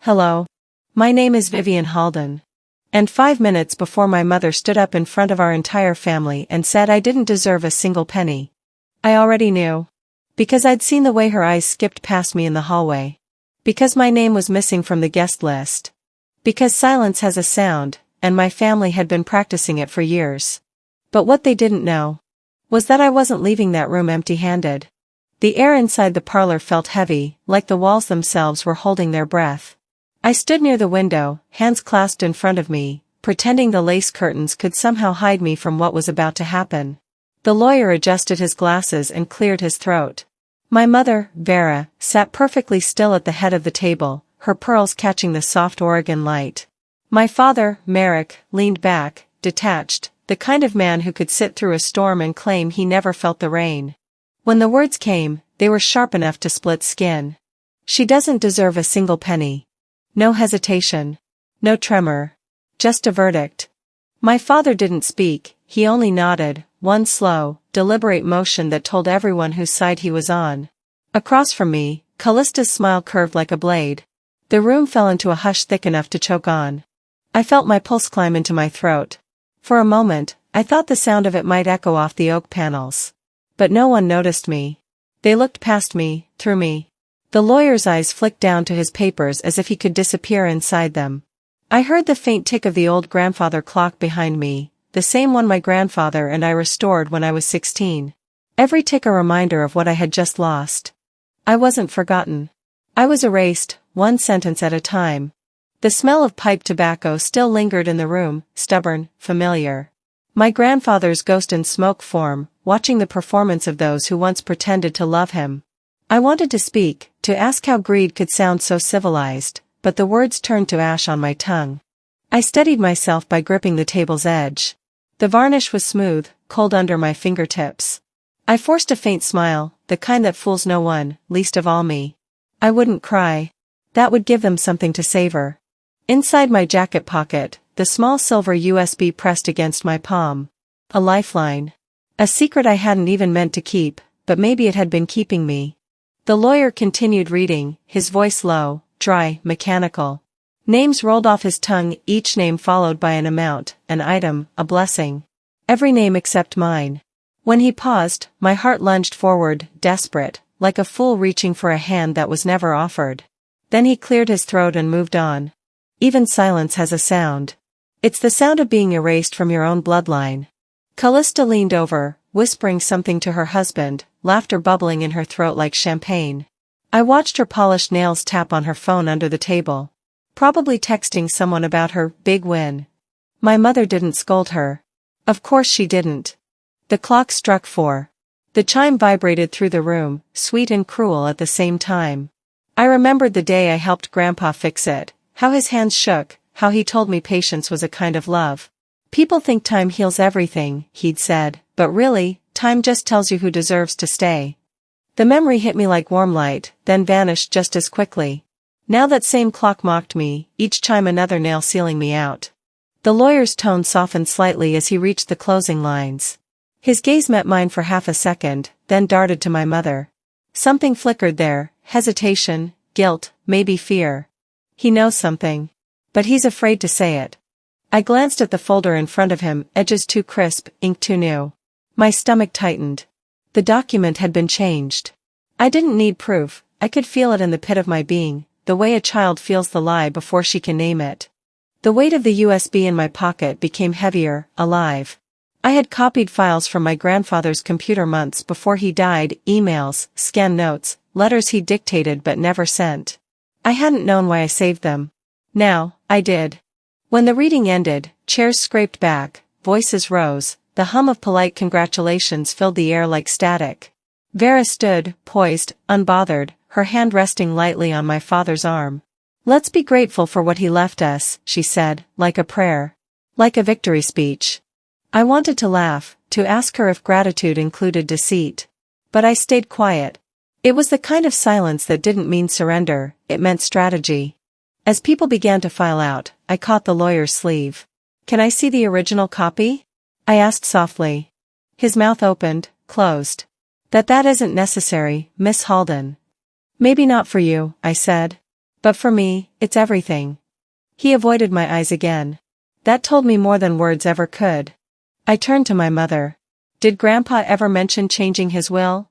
Hello. My name is Vivian Halden. And 5 minutes before my mother stood up in front of our entire family and said I didn't deserve a single penny. I already knew. Because I'd seen the way her eyes skipped past me in the hallway. Because my name was missing from the guest list. Because silence has a sound, and my family had been practicing it for years. But what they didn't know was that I wasn't leaving that room empty-handed. The air inside the parlor felt heavy, like the walls themselves were holding their breath. I stood near the window, hands clasped in front of me, pretending the lace curtains could somehow hide me from what was about to happen. The lawyer adjusted his glasses and cleared his throat. My mother, Vera, sat perfectly still at the head of the table, her pearls catching the soft Oregon light. My father, Merrick, leaned back, detached, the kind of man who could sit through a storm and claim he never felt the rain. When the words came, they were sharp enough to split skin. She doesn't deserve a single penny. No hesitation. No tremor. Just a verdict. My father didn't speak, he only nodded, one slow, deliberate motion that told everyone whose side he was on. Across from me, Callista's smile curved like a blade. The room fell into a hush thick enough to choke on. I felt my pulse climb into my throat. For a moment, I thought the sound of it might echo off the oak panels. But no one noticed me. They looked past me, through me. The lawyer's eyes flicked down to his papers as if he could disappear inside them. I heard the faint tick of the old grandfather clock behind me, the same one my grandfather and I restored when I was 16. Every tick a reminder of what I had just lost. I wasn't forgotten. I was erased, one sentence at a time. The smell of pipe tobacco still lingered in the room, stubborn, familiar. My grandfather's ghost in smoke form, watching the performance of those who once pretended to love him. I wanted to speak, to ask how greed could sound so civilized, but the words turned to ash on my tongue. I steadied myself by gripping the table's edge. The varnish was smooth, cold under my fingertips. I forced a faint smile, the kind that fools no one, least of all me. I wouldn't cry. That would give them something to savor. Inside my jacket pocket, the small silver USB pressed against my palm. A lifeline. A secret I hadn't even meant to keep, but maybe it had been keeping me. The lawyer continued reading, his voice low, dry, mechanical. Names rolled off his tongue, each name followed by an amount, an item, a blessing. Every name except mine. When he paused, my heart lunged forward, desperate, like a fool reaching for a hand that was never offered. Then he cleared his throat and moved on. Even silence has a sound. It's the sound of being erased from your own bloodline. Callista leaned over, whispering something to her husband, laughter bubbling in her throat like champagne. I watched her polished nails tap on her phone under the table. Probably texting someone about her big win. My mother didn't scold her. Of course she didn't. The clock struck 4. The chime vibrated through the room, sweet and cruel at the same time. I remembered the day I helped Grandpa fix it, how his hands shook, how he told me patience was a kind of love. People think time heals everything, he'd said, but really, time just tells you who deserves to stay. The memory hit me like warm light, then vanished just as quickly. Now that same clock mocked me, each chime another nail sealing me out. The lawyer's tone softened slightly as he reached the closing lines. His gaze met mine for half a second, then darted to my mother. Something flickered there, hesitation, guilt, maybe fear. He knows something. But he's afraid to say it. I glanced at the folder in front of him, edges too crisp, ink too new. My stomach tightened. The document had been changed. I didn't need proof, I could feel it in the pit of my being, the way a child feels the lie before she can name it. The weight of the USB in my pocket became heavier, alive. I had copied files from my grandfather's computer months before he died, emails, scanned notes, letters he dictated but never sent. I hadn't known why I saved them. Now, I did. When the reading ended, chairs scraped back, voices rose, the hum of polite congratulations filled the air like static. Vera stood, poised, unbothered, her hand resting lightly on my father's arm. "Let's be grateful for what he left us," she said, like a prayer. Like a victory speech. I wanted to laugh, to ask her if gratitude included deceit. But I stayed quiet. It was the kind of silence that didn't mean surrender, it meant strategy. As people began to file out, I caught the lawyer's sleeve. "Can I see the original copy?" I asked softly. His mouth opened, closed. That isn't necessary, Miss Halden." "Maybe not for you," I said. But for me, it's everything. He avoided my eyes again. That told me more than words ever could. I turned to my mother. Did Grandpa ever mention changing his will?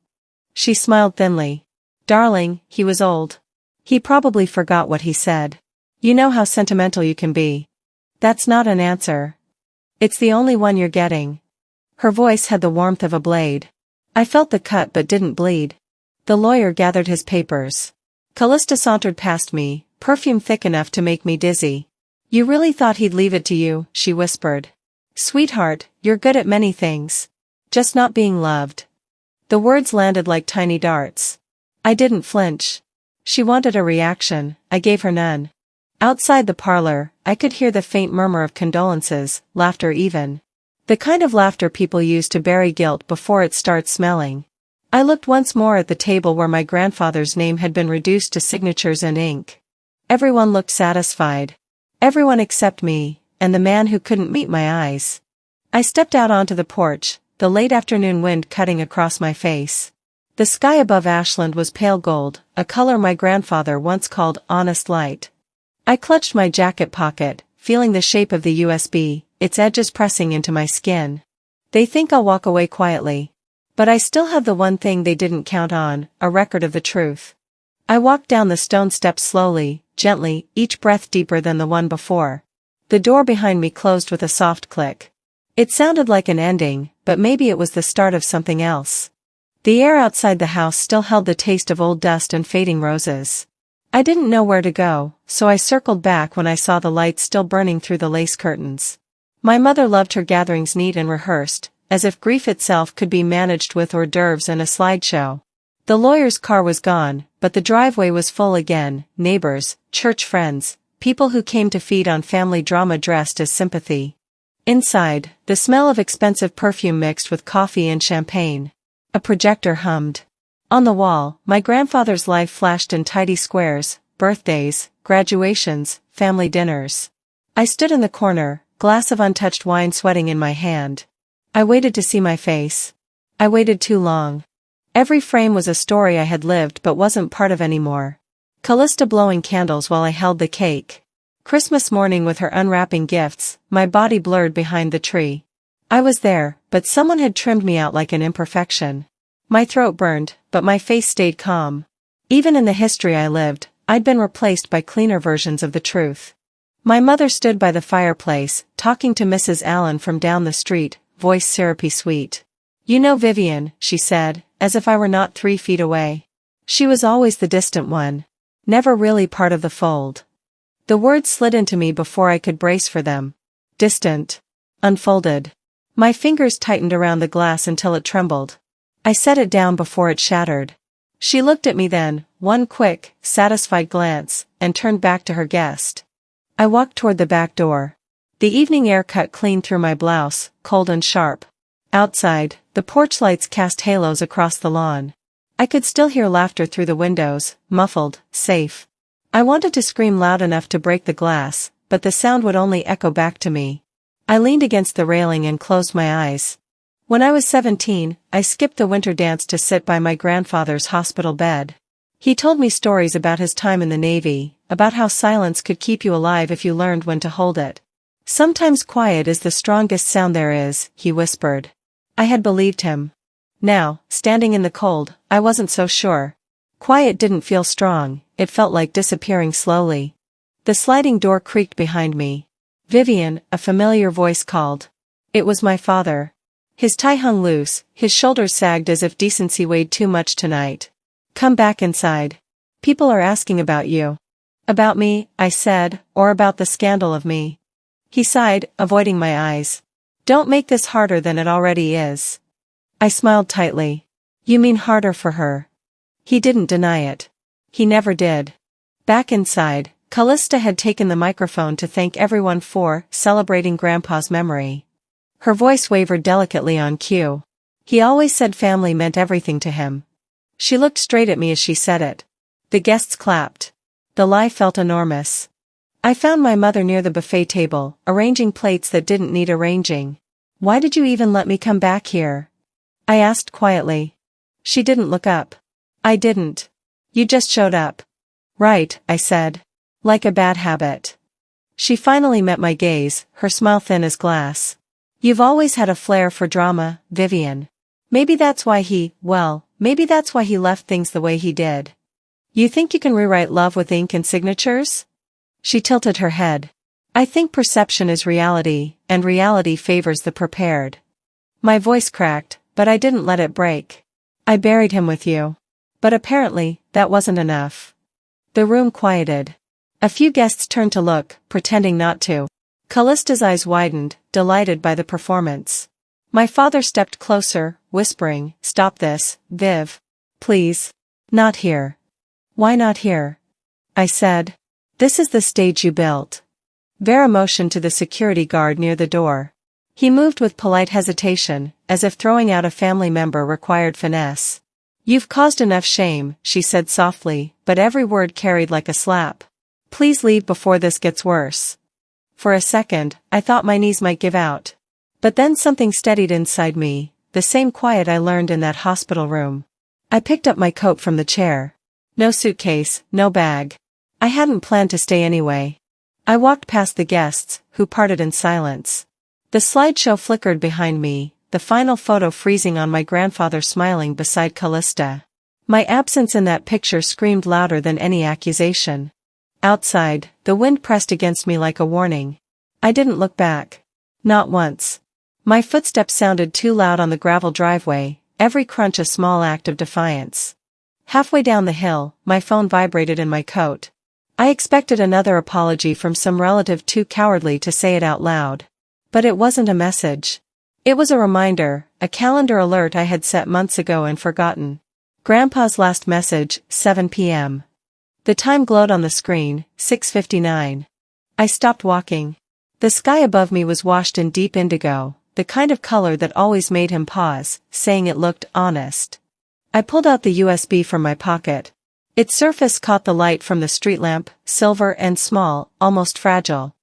She smiled thinly. Darling, he was old. He probably forgot what he said. You know how sentimental you can be. That's not an answer. It's the only one you're getting. Her voice had the warmth of a blade. I felt the cut but didn't bleed. The lawyer gathered his papers. Callista sauntered past me, perfume thick enough to make me dizzy. You really thought he'd leave it to you, she whispered. Sweetheart, you're good at many things. Just not being loved. The words landed like tiny darts. I didn't flinch. She wanted a reaction, I gave her none. Outside the parlor, I could hear the faint murmur of condolences, laughter even. The kind of laughter people use to bury guilt before it starts smelling. I looked once more at the table where my grandfather's name had been reduced to signatures and ink. Everyone looked satisfied. Everyone except me, and the man who couldn't meet my eyes. I stepped out onto the porch, the late afternoon wind cutting across my face. The sky above Ashland was pale gold, a color my grandfather once called honest light. I clutched my jacket pocket, feeling the shape of the USB, its edges pressing into my skin. They think I'll walk away quietly. But I still have the one thing they didn't count on, a record of the truth. I walked down the stone steps slowly, gently, each breath deeper than the one before. The door behind me closed with a soft click. It sounded like an ending, but maybe it was the start of something else. The air outside the house still held the taste of old dust and fading roses. I didn't know where to go, so I circled back when I saw the lights still burning through the lace curtains. My mother loved her gatherings neat and rehearsed, as if grief itself could be managed with hors d'oeuvres and a slideshow. The lawyer's car was gone, but the driveway was full again, neighbors, church friends, people who came to feed on family drama dressed as sympathy. Inside, the smell of expensive perfume mixed with coffee and champagne. A projector hummed. On the wall, my grandfather's life flashed in tidy squares, birthdays, graduations, family dinners. I stood in the corner, glass of untouched wine sweating in my hand. I waited to see my face. I waited too long. Every frame was a story I had lived but wasn't part of anymore. Callista blowing candles while I held the cake. Christmas morning with her unwrapping gifts, my body blurred behind the tree. I was there, but someone had trimmed me out like an imperfection. My throat burned, but my face stayed calm. Even in the history I lived, I'd been replaced by cleaner versions of the truth. My mother stood by the fireplace, talking to Mrs. Allen from down the street, voice syrupy sweet. You know Vivian, she said, as if I were not 3 feet away. She was always the distant one. Never really part of the fold. The words slid into me before I could brace for them. Distant. Unfolded. My fingers tightened around the glass until it trembled. I set it down before it shattered. She looked at me then, one quick, satisfied glance, and turned back to her guest. I walked toward the back door. The evening air cut clean through my blouse, cold and sharp. Outside, the porch lights cast halos across the lawn. I could still hear laughter through the windows, muffled, safe. I wanted to scream loud enough to break the glass, but the sound would only echo back to me. I leaned against the railing and closed my eyes. When I was 17, I skipped the winter dance to sit by my grandfather's hospital bed. He told me stories about his time in the Navy, about how silence could keep you alive if you learned when to hold it. Sometimes quiet is the strongest sound there is, he whispered. I had believed him. Now, standing in the cold, I wasn't so sure. Quiet didn't feel strong, it felt like disappearing slowly. The sliding door creaked behind me. Vivian, a familiar voice called. It was my father. His tie hung loose, his shoulders sagged as if decency weighed too much tonight. Come back inside. People are asking about you. About me, I said, or about the scandal of me. He sighed, avoiding my eyes. Don't make this harder than it already is. I smiled tightly. You mean harder for her? He didn't deny it. He never did. Back inside, Callista had taken the microphone to thank everyone for celebrating Grandpa's memory. Her voice wavered delicately on cue. He always said family meant everything to him. She looked straight at me as she said it. The guests clapped. The lie felt enormous. I found my mother near the buffet table, arranging plates that didn't need arranging. Why did you even let me come back here? I asked quietly. She didn't look up. I didn't. You just showed up. Right, I said. Like a bad habit. She finally met my gaze, her smile thin as glass. You've always had a flair for drama, Vivian. Maybe that's why he left things the way he did. You think you can rewrite love with ink and signatures? She tilted her head. I think perception is reality, and reality favors the prepared. My voice cracked, but I didn't let it break. I buried him with you. But apparently, that wasn't enough. The room quieted. A few guests turned to look, pretending not to. Callista's eyes widened, delighted by the performance. My father stepped closer, whispering, "Stop this, Viv. Please. Not here." "Why not here?" I said. "This is the stage you built." Vera motioned to the security guard near the door. He moved with polite hesitation, as if throwing out a family member required finesse. "You've caused enough shame," she said softly, but every word carried like a slap. "Please leave before this gets worse." For a second, I thought my knees might give out. But then something steadied inside me, the same quiet I learned in that hospital room. I picked up my coat from the chair. No suitcase, no bag. I hadn't planned to stay anyway. I walked past the guests, who parted in silence. The slideshow flickered behind me, the final photo freezing on my grandfather smiling beside Callista. My absence in that picture screamed louder than any accusation. Outside, the wind pressed against me like a warning. I didn't look back. Not once. My footsteps sounded too loud on the gravel driveway, every crunch a small act of defiance. Halfway down the hill, my phone vibrated in my coat. I expected another apology from some relative too cowardly to say it out loud. But it wasn't a message. It was a reminder, a calendar alert I had set months ago and forgotten. Grandpa's last message, 7 p.m. The time glowed on the screen, 6:59. I stopped walking. The sky above me was washed in deep indigo, the kind of color that always made him pause, saying it looked honest. I pulled out the USB from my pocket. Its surface caught the light from the street lamp, silver and small, almost fragile.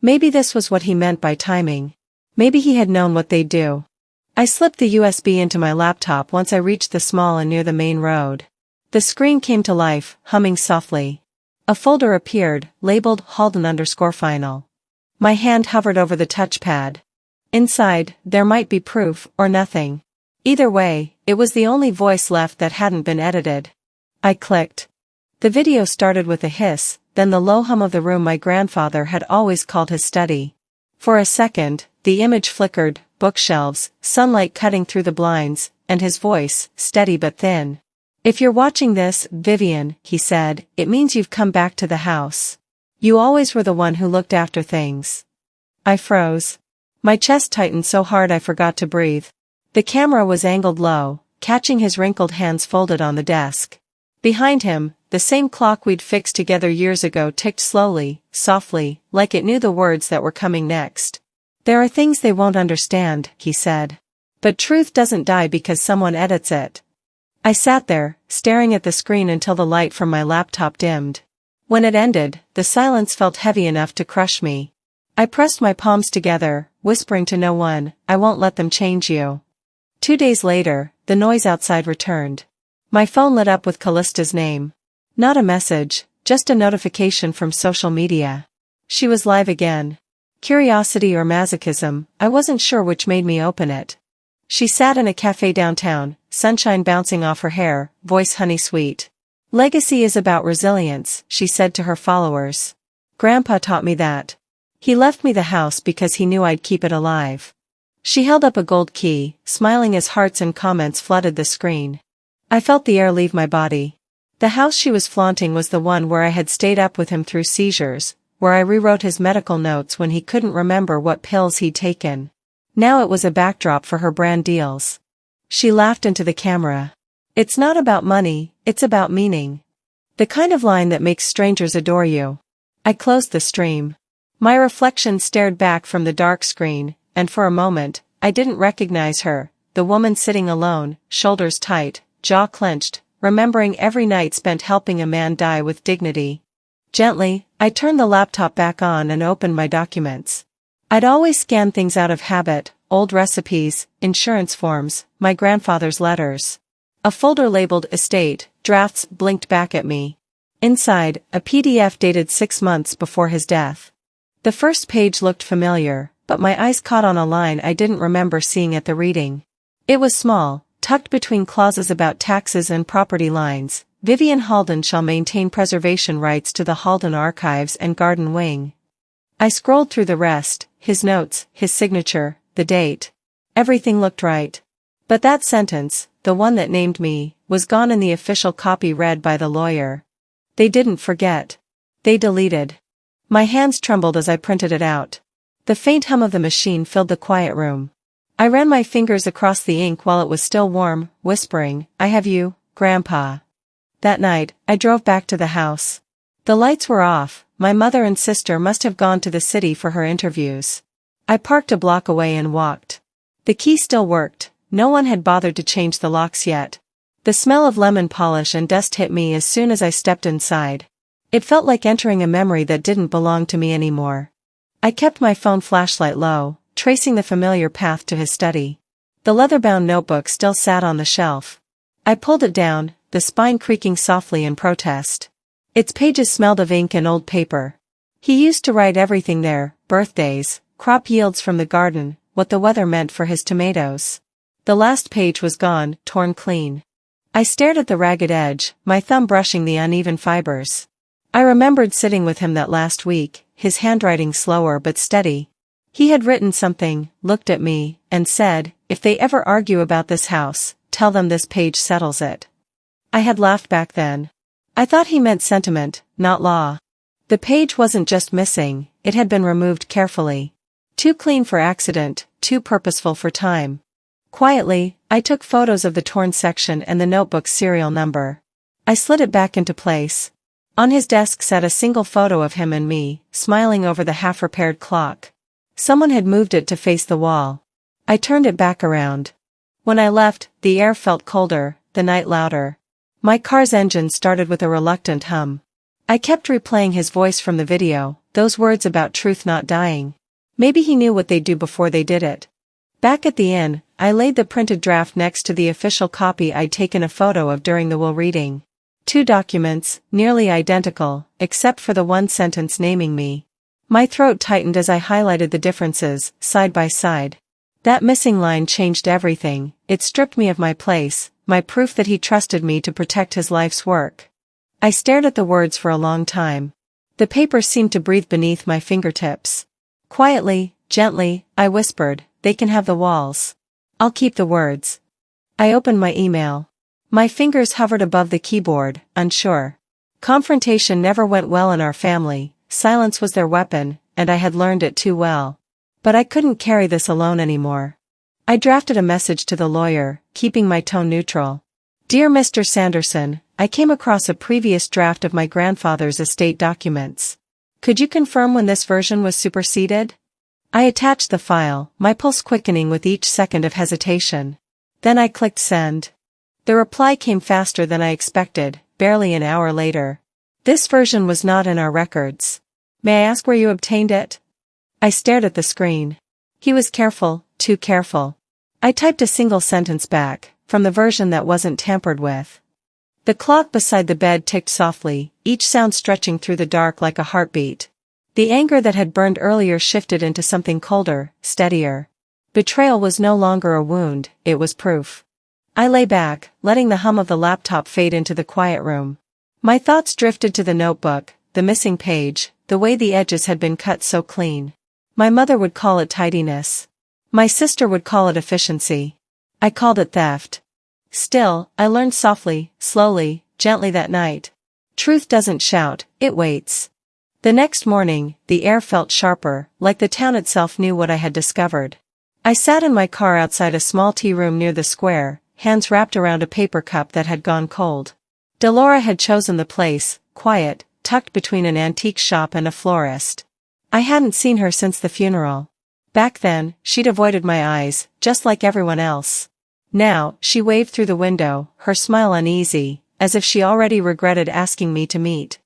Maybe this was what he meant by timing. Maybe he had known what they'd do. I slipped the USB into my laptop once I reached the small and near the main road. The screen came to life, humming softly. A folder appeared, labeled Halden_final. My hand hovered over the touchpad. Inside, there might be proof, or nothing. Either way, it was the only voice left that hadn't been edited. I clicked. The video started with a hiss, then the low hum of the room my grandfather had always called his study. For a second, the image flickered, bookshelves, sunlight cutting through the blinds, and his voice, steady but thin. "If you're watching this, Vivian," he said, "it means you've come back to the house. You always were the one who looked after things." I froze. My chest tightened so hard I forgot to breathe. The camera was angled low, catching his wrinkled hands folded on the desk. Behind him, the same clock we'd fixed together years ago ticked slowly, softly, like it knew the words that were coming next. "There are things they won't understand," he said. "But truth doesn't die because someone edits it." I sat there, staring at the screen until the light from my laptop dimmed. When it ended, the silence felt heavy enough to crush me. I pressed my palms together, whispering to no one, "I won't let them change you." 2 days later, the noise outside returned. My phone lit up with Callista's name. Not a message, just a notification from social media. She was live again. Curiosity or masochism, I wasn't sure which made me open it. She sat in a cafe downtown, sunshine bouncing off her hair, voice honey sweet. "Legacy is about resilience," she said to her followers. "Grandpa taught me that. He left me the house because he knew I'd keep it alive." She held up a gold key, smiling as hearts and comments flooded the screen. I felt the air leave my body. The house she was flaunting was the one where I had stayed up with him through seizures, where I rewrote his medical notes when he couldn't remember what pills he'd taken. Now it was a backdrop for her brand deals. She laughed into the camera. "It's not about money, it's about meaning. The kind of line that makes strangers adore you." I closed the stream. My reflection stared back from the dark screen, and for a moment, I didn't recognize her, the woman sitting alone, shoulders tight, jaw clenched, remembering every night spent helping a man die with dignity. Gently, I turned the laptop back on and opened my documents. I'd always scanned things out of habit, old recipes, insurance forms, my grandfather's letters. A folder labeled Estate, Drafts blinked back at me. Inside, a PDF dated 6 months before his death. The first page looked familiar, but my eyes caught on a line I didn't remember seeing at the reading. It was small, tucked between clauses about taxes and property lines. Vivian Halden shall maintain preservation rights to the Halden Archives and Garden Wing. I scrolled through the rest, his notes, his signature, the date. Everything looked right. But that sentence, the one that named me, was gone in the official copy read by the lawyer. They didn't forget. They deleted. My hands trembled as I printed it out. The faint hum of the machine filled the quiet room. I ran my fingers across the ink while it was still warm, whispering, "I have you, Grandpa." That night, I drove back to the house. The lights were off. My mother and sister must have gone to the city for her interviews. I parked a block away and walked. The key still worked. No one had bothered to change the locks yet. The smell of lemon polish and dust hit me as soon as I stepped inside. It felt like entering a memory that didn't belong to me anymore. I kept my phone flashlight low, tracing the familiar path to his study. The leather-bound notebook still sat on the shelf. I pulled it down, the spine creaking softly in protest. Its pages smelled of ink and old paper. He used to write everything there: birthdays, crop yields from the garden, what the weather meant for his tomatoes. The last page was gone, torn clean. I stared at the ragged edge, my thumb brushing the uneven fibers. I remembered sitting with him that last week, his handwriting slower but steady. He had written something, looked at me, and said, "If they ever argue about this house, tell them this page settles it." I had laughed back then. I thought he meant sentiment, not law. The page wasn't just missing, it had been removed carefully. Too clean for accident, too purposeful for time. Quietly, I took photos of the torn section and the notebook's serial number. I slid it back into place. On his desk sat a single photo of him and me, smiling over the half-repaired clock. Someone had moved it to face the wall. I turned it back around. When I left, the air felt colder, the night louder. My car's engine started with a reluctant hum. I kept replaying his voice from the video, those words about truth not dying. Maybe he knew what they'd do before they did it. Back at the inn, I laid the printed draft next to the official copy I'd taken a photo of during the will reading. 2 documents, nearly identical, except for the one sentence naming me. My throat tightened as I highlighted the differences, side by side. That missing line changed everything. It stripped me of my place, my proof that he trusted me to protect his life's work. I stared at the words for a long time. The paper seemed to breathe beneath my fingertips. Quietly, gently, I whispered, "They can have the walls. I'll keep the words." I opened my email. My fingers hovered above the keyboard, unsure. Confrontation never went well in our family, silence was their weapon, and I had learned it too well. But I couldn't carry this alone anymore. I drafted a message to the lawyer, keeping my tone neutral. "Dear Mr. Sanderson, I came across a previous draft of my grandfather's estate documents. Could you confirm when this version was superseded?" I attached the file, my pulse quickening with each second of hesitation. Then I clicked send. The reply came faster than I expected, barely an hour later. "This version was not in our records. May I ask where you obtained it?" I stared at the screen. He was careful, too careful. I typed a single sentence back, from the version that wasn't tampered with. The clock beside the bed ticked softly, each sound stretching through the dark like a heartbeat. The anger that had burned earlier shifted into something colder, steadier. Betrayal was no longer a wound, it was proof. I lay back, letting the hum of the laptop fade into the quiet room. My thoughts drifted to the notebook, the missing page, the way the edges had been cut so clean. My mother would call it tidiness. My sister would call it efficiency. I called it theft. Still, I learned softly, slowly, gently that night. Truth doesn't shout, it waits. The next morning, the air felt sharper, like the town itself knew what I had discovered. I sat in my car outside a small tea room near the square, hands wrapped around a paper cup that had gone cold. Delora had chosen the place, quiet, tucked between an antique shop and a florist. I hadn't seen her since the funeral. Back then, she'd avoided my eyes, just like everyone else. Now, she waved through the window, her smile uneasy, as if she already regretted asking me to meet.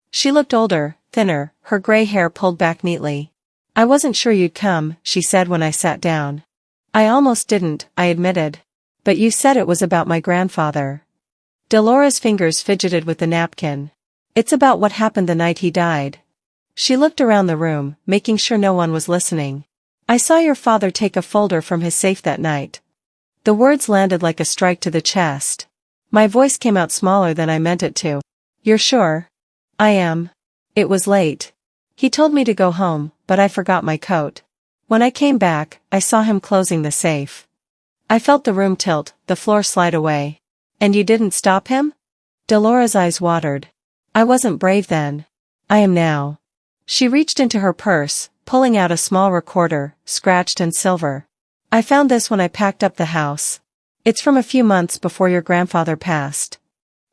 She looked older, thinner, her gray hair pulled back neatly. "I wasn't sure you'd come," she said when I sat down. "I almost didn't," I admitted. "But you said it was about my grandfather." Delora's fingers fidgeted with the napkin. It's about what happened the night he died. She looked around the room, making sure no one was listening. I saw your father take a folder from his safe that night. The words landed like a strike to the chest. My voice came out smaller than I meant it to. You're sure? I am. It was late. He told me to go home, but I forgot my coat. When I came back, I saw him closing the safe. I felt the room tilt, the floor slide away. And you didn't stop him? Delora's eyes watered. I wasn't brave then. I am now. She reached into her purse, pulling out a small recorder, scratched and silver. I found this when I packed up the house. It's from a few months before your grandfather passed.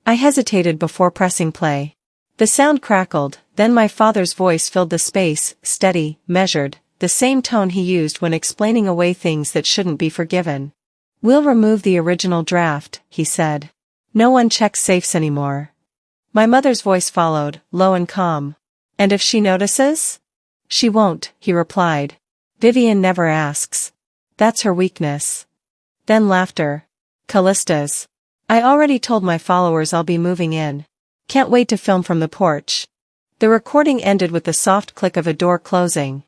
I hesitated before pressing play. The sound crackled, then my father's voice filled the space, steady, measured, the same tone he used when explaining away things that shouldn't be forgiven. We'll remove the original draft, he said. No one checks safes anymore. My mother's voice followed, low and calm. And if she notices? She won't, he replied. Vivian never asks. That's her weakness. Then laughter. Callista's. I already told my followers I'll be moving in. Can't wait to film from the porch. The recording ended with the soft click of a door closing.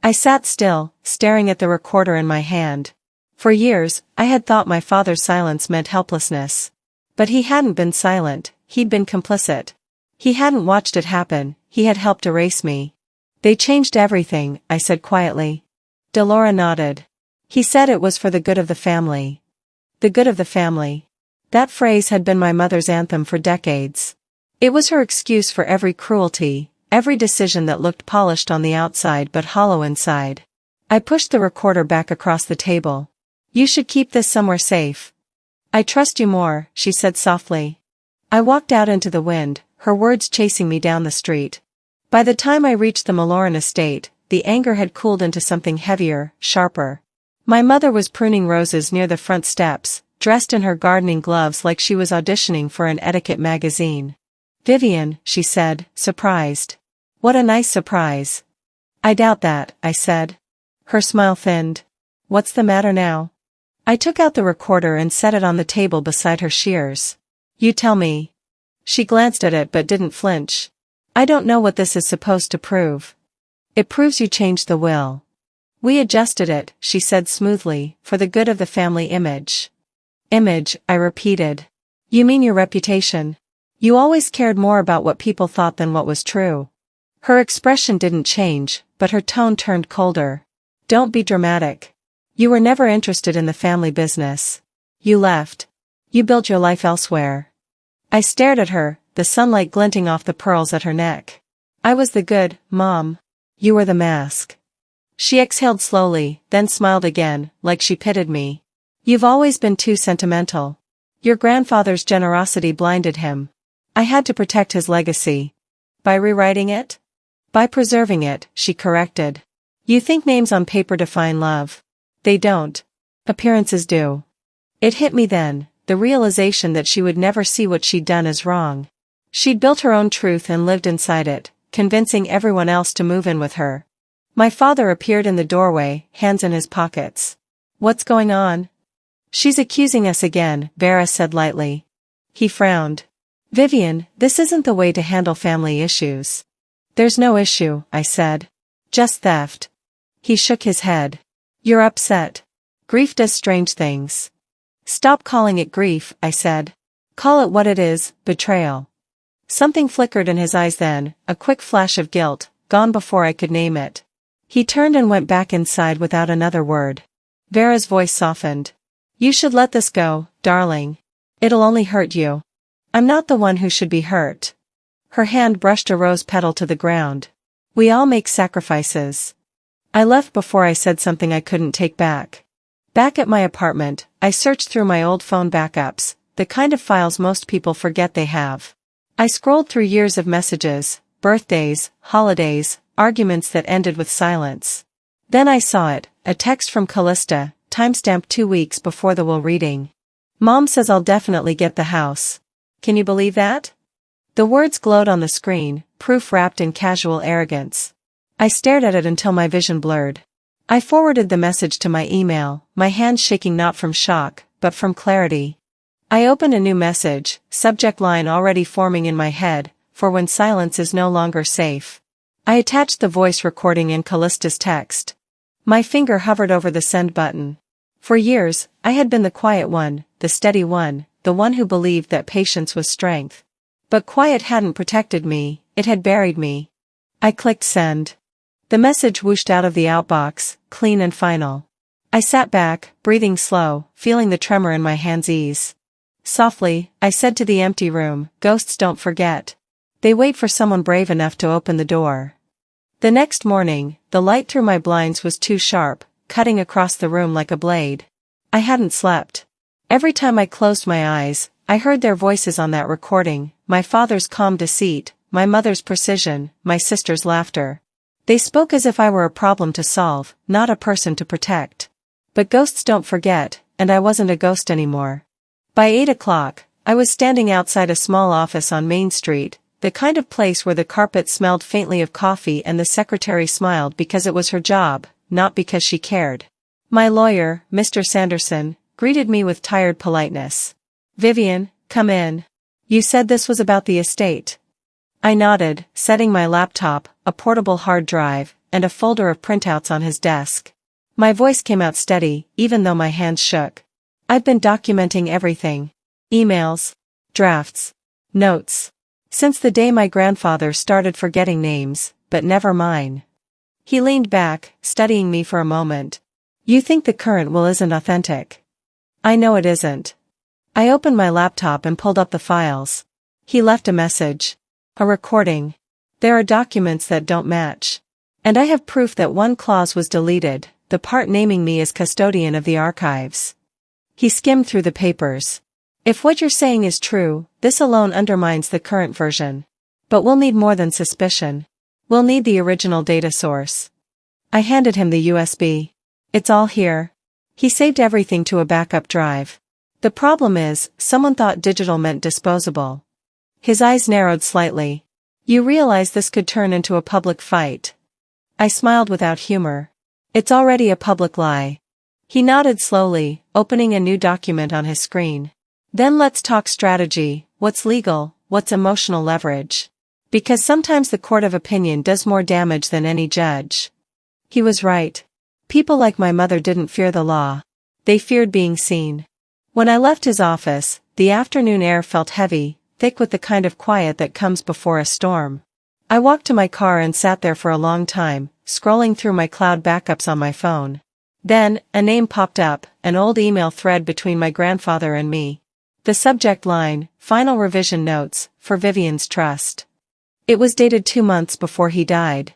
I sat still, staring at the recorder in my hand. For years, I had thought my father's silence meant helplessness. But he hadn't been silent, he'd been complicit. He hadn't watched it happen, he had helped erase me. They changed everything, I said quietly. Delora nodded. He said it was for the good of the family. The good of the family. That phrase had been my mother's anthem for decades. It was her excuse for every cruelty, every decision that looked polished on the outside but hollow inside. I pushed the recorder back across the table. You should keep this somewhere safe. I trust you more, she said softly. I walked out into the wind, her words chasing me down the street. By the time I reached the Maloran estate, the anger had cooled into something heavier, sharper. My mother was pruning roses near the front steps, dressed in her gardening gloves like she was auditioning for an etiquette magazine. Vivian, she said, surprised. What a nice surprise. I doubt that, I said. Her smile thinned. What's the matter now? I took out the recorder and set it on the table beside her shears. You tell me. She glanced at it but didn't flinch. I don't know what this is supposed to prove. It proves you changed the will. We adjusted it, she said smoothly, for the good of the family image. Image, I repeated. You mean your reputation? You always cared more about what people thought than what was true. Her expression didn't change, but her tone turned colder. Don't be dramatic. You were never interested in the family business. You left. You built your life elsewhere. I stared at her, the sunlight glinting off the pearls at her neck. I was the good mom. You were the mask. She exhaled slowly, then smiled again, like she pitied me. You've always been too sentimental. Your grandfather's generosity blinded him. I had to protect his legacy. By rewriting it? By preserving it, she corrected. You think names on paper define love. They don't. Appearances do. It hit me then, the realization that she would never see what she'd done as wrong. She'd built her own truth and lived inside it, convincing everyone else to move in with her. My father appeared in the doorway, hands in his pockets. What's going on? She's accusing us again, Vera said lightly. He frowned. Vivian, this isn't the way to handle family issues. There's no issue, I said. Just theft. He shook his head. You're upset. Grief does strange things. Stop calling it grief, I said. Call it what it is, betrayal. Something flickered in his eyes then, a quick flash of guilt, gone before I could name it. He turned and went back inside without another word. Vera's voice softened. You should let this go, darling. It'll only hurt you. I'm not the one who should be hurt. Her hand brushed a rose petal to the ground. We all make sacrifices. I left before I said something I couldn't take back. Back at my apartment, I searched through my old phone backups, the kind of files most people forget they have. I scrolled through years of messages, birthdays, holidays, arguments that ended with silence. Then I saw it, a text from Callista, timestamped 2 weeks before the will reading. Mom says I'll definitely get the house. Can you believe that? The words glowed on the screen, proof wrapped in casual arrogance. I stared at it until my vision blurred. I forwarded the message to my email, my hands shaking not from shock, but from clarity. I opened a new message, subject line already forming in my head, for when silence is no longer safe. I attached the voice recording in Callista's text. My finger hovered over the send button. For years, I had been the quiet one, the steady one, the one who believed that patience was strength. But quiet hadn't protected me, it had buried me. I clicked send. The message whooshed out of the outbox, clean and final. I sat back, breathing slow, feeling the tremor in my hands ease. Softly, I said to the empty room, "Ghosts don't forget. They wait for someone brave enough to open the door." The next morning, the light through my blinds was too sharp, cutting across the room like a blade. I hadn't slept. Every time I closed my eyes, I heard their voices on that recording, my father's calm deceit, my mother's precision, my sister's laughter. They spoke as if I were a problem to solve, not a person to protect. But ghosts don't forget, and I wasn't a ghost anymore. By 8 o'clock, I was standing outside a small office on Main Street, the kind of place where the carpet smelled faintly of coffee and the secretary smiled because it was her job, not because she cared. My lawyer, Mr. Sanderson, greeted me with tired politeness. "Vivian, come in. You said this was about the estate." I nodded, setting my laptop, a portable hard drive, and a folder of printouts on his desk. My voice came out steady, even though my hands shook. "I've been documenting everything. Emails. Drafts. Notes. Since the day my grandfather started forgetting names, but never mine." He leaned back, studying me for a moment. "You think the current will isn't authentic?" "I know it isn't." I opened my laptop and pulled up the files. He left a message. A recording. "There are documents that don't match. And I have proof that one clause was deleted, the part naming me as custodian of the archives." He skimmed through the papers. "If what you're saying is true, this alone undermines the current version. But we'll need more than suspicion. We'll need the original data source." I handed him the USB. "It's all here." He saved everything to a backup drive. "The problem is, someone thought digital meant disposable." His eyes narrowed slightly. "You realize this could turn into a public fight?" I smiled without humor. "It's already a public lie." He nodded slowly, opening a new document on his screen. "Then let's talk strategy, what's legal, what's emotional leverage. Because sometimes the court of opinion does more damage than any judge." He was right. People like my mother didn't fear the law. They feared being seen. When I left his office, the afternoon air felt heavy, thick with the kind of quiet that comes before a storm. I walked to my car and sat there for a long time, scrolling through my cloud backups on my phone. Then, a name popped up, an old email thread between my grandfather and me. The subject line, "Final Revision Notes, for Vivian's Trust." It was dated 2 months before he died.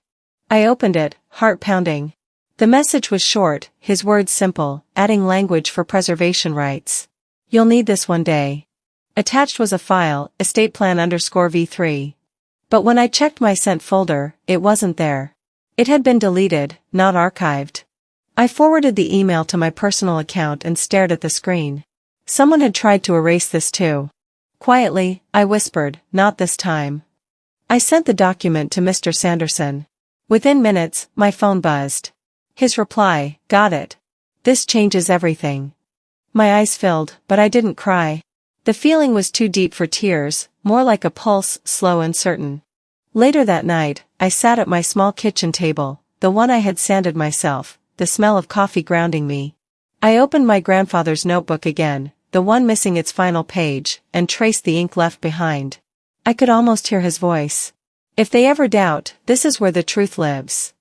I opened it, heart pounding. The message was short, his words simple, adding language for preservation rights. "You'll need this one day." Attached was a file, estate plan_V3. But when I checked my sent folder, it wasn't there. It had been deleted, not archived. I forwarded the email to my personal account and stared at the screen. Someone had tried to erase this too. Quietly, I whispered, "Not this time." I sent the document to Mr. Sanderson. Within minutes, my phone buzzed. His reply, "Got it. This changes everything." My eyes filled, but I didn't cry. The feeling was too deep for tears, more like a pulse, slow and certain. Later that night, I sat at my small kitchen table, the one I had sanded myself, the smell of coffee grounding me. I opened my grandfather's notebook again, the one missing its final page, and traced the ink left behind. I could almost hear his voice. "If they ever doubt, this is where the truth lives."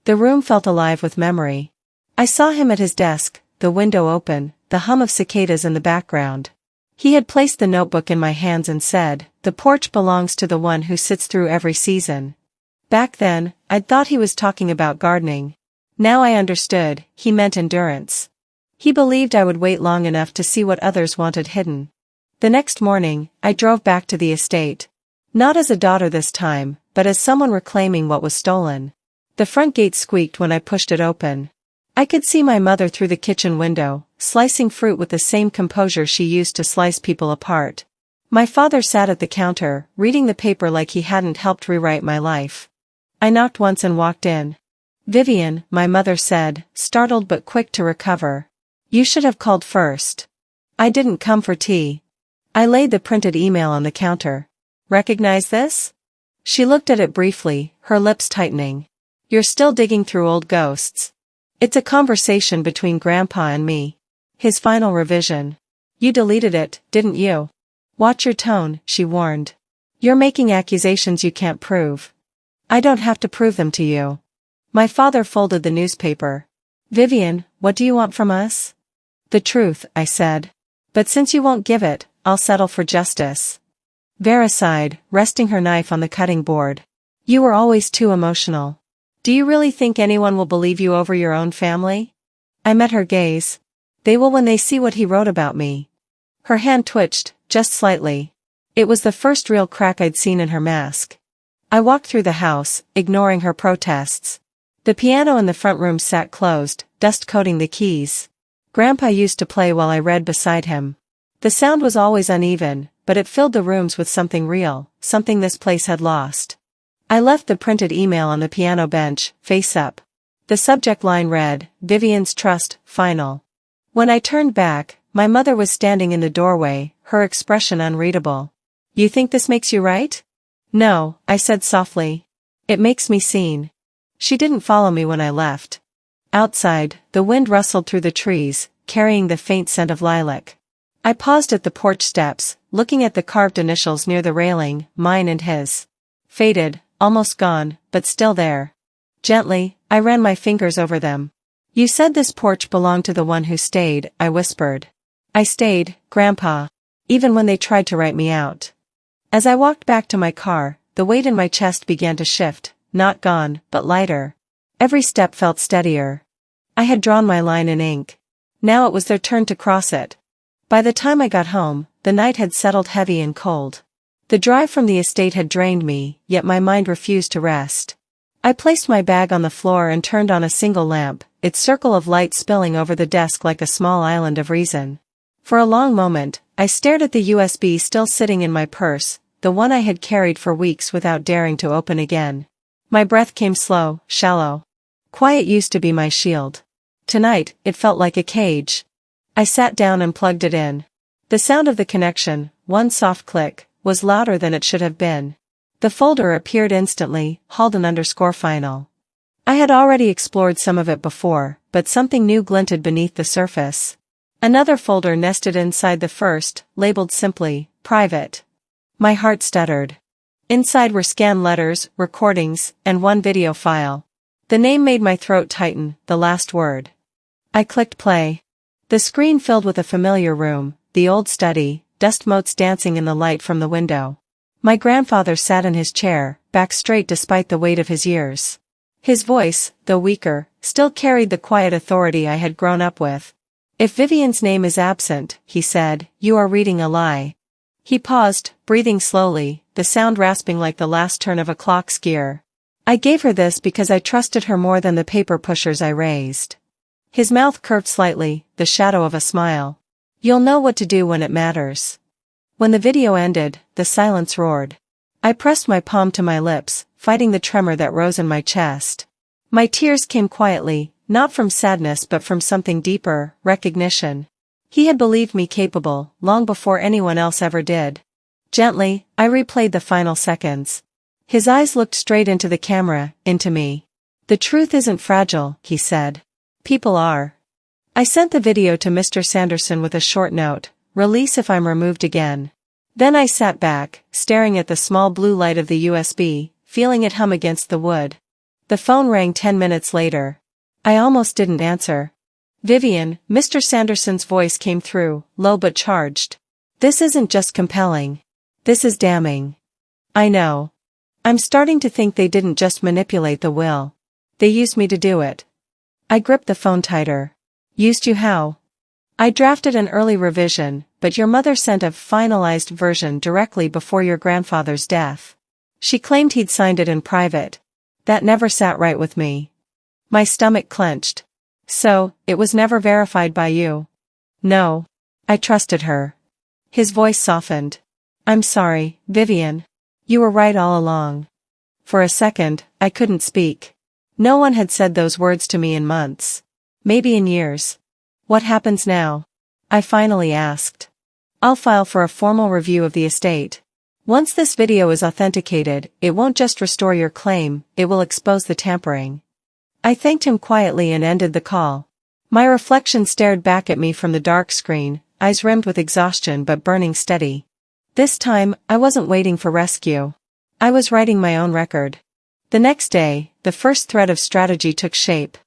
The room felt alive with memory. I saw him at his desk, the window open, the hum of cicadas in the background. He had placed the notebook in my hands and said, "The porch belongs to the one who sits through every season." Back then, I'd thought he was talking about gardening. Now I understood, he meant endurance. He believed I would wait long enough to see what others wanted hidden. The next morning, I drove back to the estate. Not as a daughter this time, but as someone reclaiming what was stolen. The front gate squeaked when I pushed it open. I could see my mother through the kitchen window, slicing fruit with the same composure she used to slice people apart. My father sat at the counter, reading the paper like he hadn't helped rewrite my life. I knocked once and walked in. "Vivian," my mother said, startled but quick to recover. "You should have called first." "I didn't come for tea." I laid the printed email on the counter. "Recognize this?" She looked at it briefly, her lips tightening. You're still digging through old ghosts. It's a conversation between Grandpa and me. His final revision. You deleted it, didn't you? Watch your tone, she warned. You're making accusations you can't prove. I don't have to prove them to you. My father folded the newspaper. Vivian, what do you want from us? The truth, I said. But since you won't give it, I'll settle for justice. Vera sighed, resting her knife on the cutting board. You were always too emotional. Do you really think anyone will believe you over your own family? I met her gaze. They will when they see what he wrote about me. Her hand twitched, just slightly. It was the first real crack I'd seen in her mask. I walked through the house, ignoring her protests. The piano in the front room sat closed, dust coating the keys. Grandpa used to play while I read beside him. The sound was always uneven, but it filled the rooms with something real, something this place had lost. I left the printed email on the piano bench, face up. The subject line read, Vivian's trust, final. When I turned back, my mother was standing in the doorway, her expression unreadable. You think this makes you right? No, I said softly. It makes me seen. She didn't follow me when I left. Outside, the wind rustled through the trees, carrying the faint scent of lilac. I paused at the porch steps, looking at the carved initials near the railing, mine and his. Faded, almost gone, but still there. Gently, I ran my fingers over them. You said this porch belonged to the one who stayed, I whispered. I stayed, Grandpa. Even when they tried to write me out. As I walked back to my car, the weight in my chest began to shift, not gone, but lighter. Every step felt steadier. I had drawn my line in ink. Now it was their turn to cross it. By the time I got home, the night had settled heavy and cold. The drive from the estate had drained me, yet my mind refused to rest. I placed my bag on the floor and turned on a single lamp, its circle of light spilling over the desk like a small island of reason. For a long moment, I stared at the USB still sitting in my purse, the one I had carried for weeks without daring to open again. My breath came slow, shallow. Quiet used to be my shield. Tonight, it felt like a cage. I sat down and plugged it in. The sound of the connection, one soft click, was louder than it should have been. The folder appeared instantly, Halden_final. I had already explored some of it before, but something new glinted beneath the surface. Another folder nested inside the first, labeled simply, private. My heart stuttered. Inside were scanned letters, recordings, and one video file. The name made my throat tighten, the last word. I clicked play. The screen filled with a familiar room, the old study, dust motes dancing in the light from the window. My grandfather sat in his chair, back straight despite the weight of his years. His voice, though weaker, still carried the quiet authority I had grown up with. If Vivian's name is absent, he said, you are reading a lie. He paused, breathing slowly, the sound rasping like the last turn of a clock's gear. I gave her this because I trusted her more than the paper pushers I raised. His mouth curved slightly, the shadow of a smile. You'll know what to do when it matters. When the video ended, the silence roared. I pressed my palm to my lips, fighting the tremor that rose in my chest. My tears came quietly, not from sadness but from something deeper, recognition. He had believed me capable, long before anyone else ever did. Gently, I replayed the final seconds. His eyes looked straight into the camera, into me. The truth isn't fragile, he said. People are. I sent the video to Mr. Sanderson with a short note, release if I'm removed again. Then I sat back, staring at the small blue light of the USB, feeling it hum against the wood. The phone rang 10 minutes later. I almost didn't answer. Vivian, Mr. Sanderson's voice came through, low but charged. This isn't just compelling. This is damning. I know. I'm starting to think they didn't just manipulate the will. They used me to do it. I gripped the phone tighter. Used you how? I drafted an early revision, but your mother sent a finalized version directly before your grandfather's death. She claimed he'd signed it in private. That never sat right with me. My stomach clenched. So, it was never verified by you? No. I trusted her. His voice softened. I'm sorry, Vivian. You were right all along. For a second, I couldn't speak. No one had said those words to me in months. Maybe in years. What happens now? I finally asked. I'll file for a formal review of the estate. Once this video is authenticated, it won't just restore your claim, it will expose the tampering. I thanked him quietly and ended the call. My reflection stared back at me from the dark screen, eyes rimmed with exhaustion but burning steady. This time, I wasn't waiting for rescue. I was writing my own record. The next day, the first thread of strategy took shape.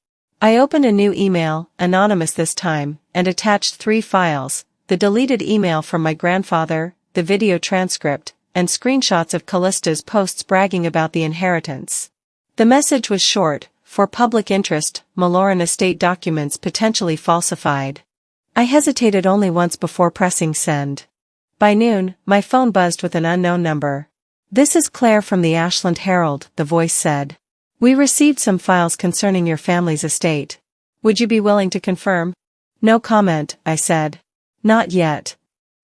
I opened a new email, anonymous this time, and attached 3 files, the deleted email from my grandfather, the video transcript, and screenshots of Callista's posts bragging about the inheritance. The message was short: for public interest, Maloran estate documents potentially falsified. I hesitated only once before pressing send. By noon, my phone buzzed with an unknown number. "This is Claire from the Ashland Herald," the voice said. "We received some files concerning your family's estate. Would you be willing to confirm?" "No comment," I said. "Not yet."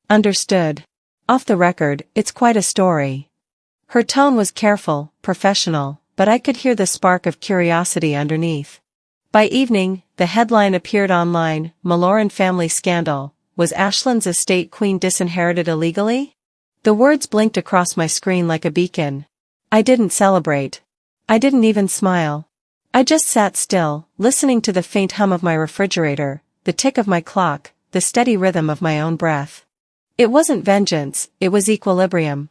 "Understood. Off the record, it's quite a story." Her tone was careful, professional, but I could hear the spark of curiosity underneath. By evening, the headline appeared online: Maloran family scandal. Was Ashland's estate queen disinherited illegally? The words blinked across my screen like a beacon. I didn't celebrate. I didn't even smile. I just sat still, listening to the faint hum of my refrigerator, the tick of my clock, the steady rhythm of my own breath. It wasn't vengeance, it was equilibrium.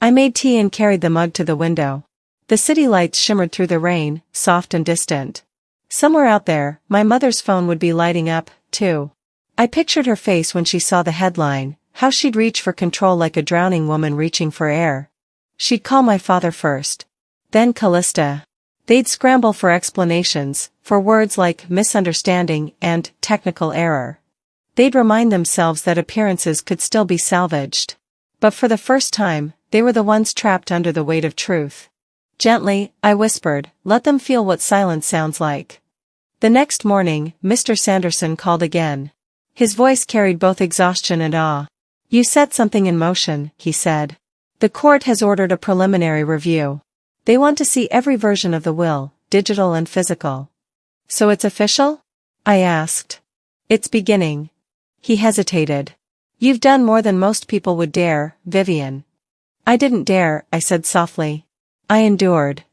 I made tea and carried the mug to the window. The city lights shimmered through the rain, soft and distant. Somewhere out there, my mother's phone would be lighting up, too. I pictured her face when she saw the headline, how she'd reach for control like a drowning woman reaching for air. She'd call my father first. Then Callista. They'd scramble for explanations, for words like misunderstanding and technical error. They'd remind themselves that appearances could still be salvaged. But for the first time, they were the ones trapped under the weight of truth. Gently, I whispered, "Let them feel what silence sounds like." The next morning, Mr. Sanderson called again. His voice carried both exhaustion and awe. "You set something in motion," he said. "The court has ordered a preliminary review. They want to see every version of the will, digital and physical." "So it's official?" I asked. "It's beginning." He hesitated. "You've done more than most people would dare, Vivian." "I didn't dare," I said softly. "I endured."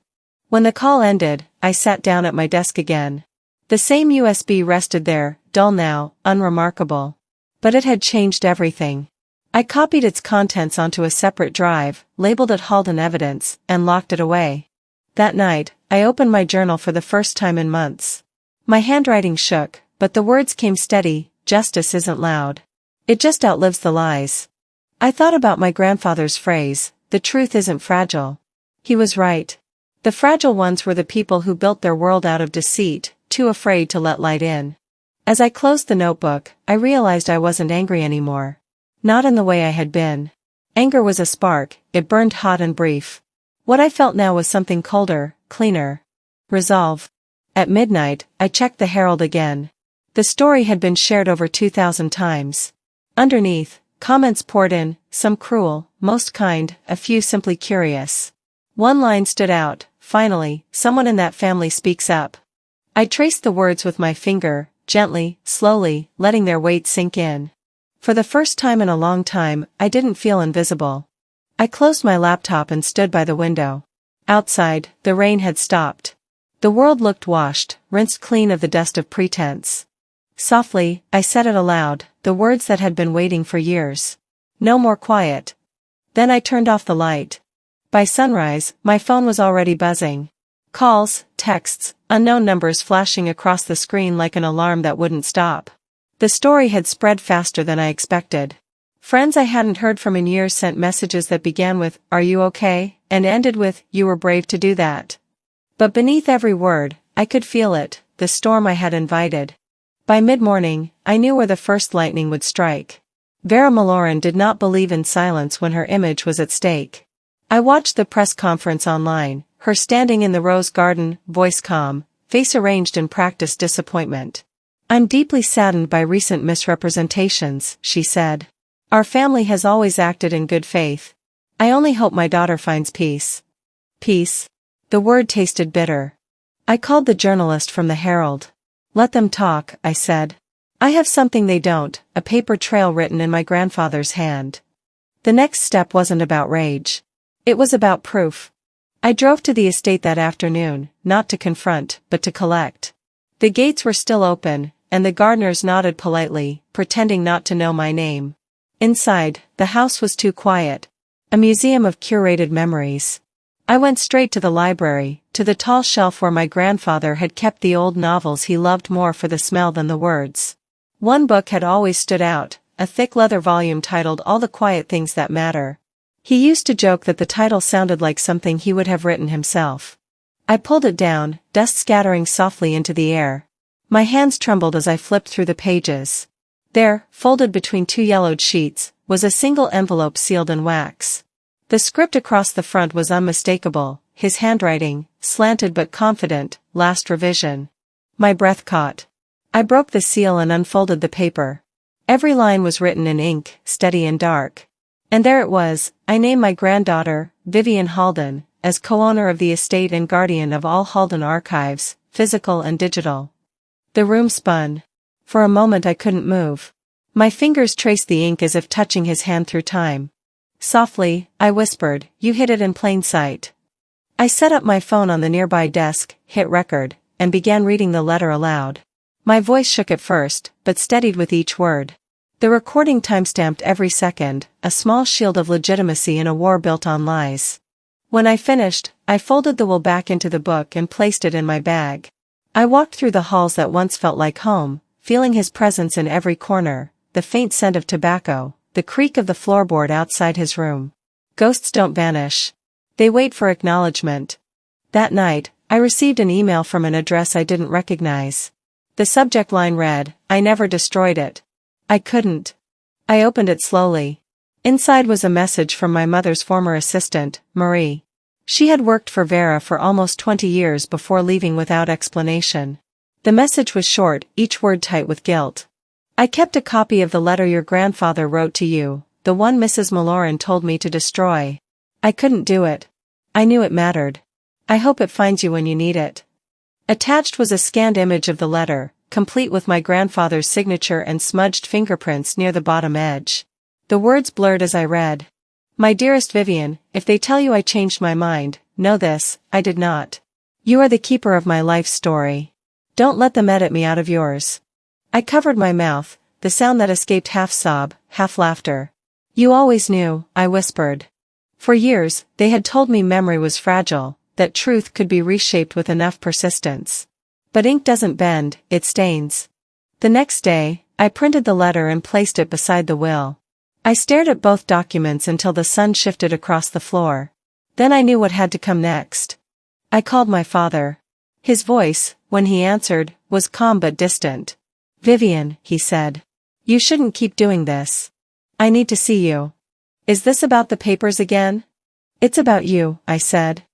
When the call ended, I sat down at my desk again. The same USB rested there, dull now, unremarkable. But it had changed everything. I copied its contents onto a separate drive, labeled it Halden Evidence, and locked it away. That night, I opened my journal for the first time in months. My handwriting shook, but the words came steady: "Justice isn't loud. It just outlives the lies." I thought about my grandfather's phrase, "The truth isn't fragile." He was right. The fragile ones were the people who built their world out of deceit, too afraid to let light in. As I closed the notebook, I realized I wasn't angry anymore. Not in the way I had been. Anger was a spark, it burned hot and brief. What I felt now was something colder, cleaner. Resolve. At midnight, I checked the Herald again. The story had been shared over 2,000 times. Underneath, comments poured in, some cruel, most kind, a few simply curious. One line stood out: "Finally, someone in that family speaks up." I traced the words with my finger, gently, slowly, letting their weight sink in. For the first time in a long time, I didn't feel invisible. I closed my laptop and stood by the window. Outside, the rain had stopped. The world looked washed, rinsed clean of the dust of pretense. Softly, I said it aloud, the words that had been waiting for years. "No more quiet." Then I turned off the light. By sunrise, my phone was already buzzing. Calls, texts, unknown numbers flashing across the screen like an alarm that wouldn't stop. The story had spread faster than I expected. Friends I hadn't heard from in years sent messages that began with, "Are you okay?" and ended with, "You were brave to do that." But beneath every word, I could feel it, the storm I had invited. By mid-morning, I knew where the first lightning would strike. Vera Maloran did not believe in silence when her image was at stake. I watched the press conference online, her standing in the rose garden, voice calm, face arranged in practiced disappointment. "I'm deeply saddened by recent misrepresentations," she said. "Our family has always acted in good faith. I only hope my daughter finds peace." Peace? The word tasted bitter. I called the journalist from the Herald. "Let them talk," I said. "I have something they don't, a paper trail written in my grandfather's hand." The next step wasn't about rage. It was about proof. I drove to the estate that afternoon, not to confront, but to collect. The gates were still open, and the gardeners nodded politely, pretending not to know my name. Inside, the house was too quiet. A museum of curated memories. I went straight to the library, to the tall shelf where my grandfather had kept the old novels he loved more for the smell than the words. One book had always stood out, a thick leather volume titled All the Quiet Things That Matter. He used to joke that the title sounded like something he would have written himself. I pulled it down, dust scattering softly into the air. My hands trembled as I flipped through the pages. There, folded between two yellowed sheets, was a single envelope sealed in wax. The script across the front was unmistakable, his handwriting, slanted but confident, last revision. My breath caught. I broke the seal and unfolded the paper. Every line was written in ink, steady and dark. And there it was, I named my granddaughter, Vivian Halden, as co-owner of the estate and guardian of all Halden archives, physical and digital. The room spun. For a moment I couldn't move. My fingers traced the ink as if touching his hand through time. Softly, I whispered, "You hid it in plain sight." I set up my phone on the nearby desk, hit record, and began reading the letter aloud. My voice shook at first, but steadied with each word. The recording timestamped every second, a small shield of legitimacy in a war built on lies. When I finished, I folded the will back into the book and placed it in my bag. I walked through the halls that once felt like home, feeling his presence in every corner, the faint scent of tobacco, the creak of the floorboard outside his room. Ghosts don't vanish. They wait for acknowledgement. That night, I received an email from an address I didn't recognize. The subject line read, "I never destroyed it." I couldn't. I opened it slowly. Inside was a message from my mother's former assistant, Marie. She had worked for Vera for almost 20 years before leaving without explanation. The message was short, each word tight with guilt. "I kept a copy of the letter your grandfather wrote to you, the one Mrs. Malloran told me to destroy. I couldn't do it. I knew it mattered. I hope it finds you when you need it." Attached was a scanned image of the letter, complete with my grandfather's signature and smudged fingerprints near the bottom edge. The words blurred as I read. "My dearest Vivian, if they tell you I changed my mind, know this, I did not. You are the keeper of my life story. Don't let them edit me out of yours." I covered my mouth, the sound that escaped half sob, half laughter. "You always knew," I whispered. For years, they had told me memory was fragile, that truth could be reshaped with enough persistence. But ink doesn't bend, it stains. The next day, I printed the letter and placed it beside the will. I stared at both documents until the sun shifted across the floor. Then I knew what had to come next. I called my father. His voice, when he answered, was calm but distant. "Vivian," he said. "You shouldn't keep doing this. I need to see you." "Is this about the papers again?" "It's about you," I said.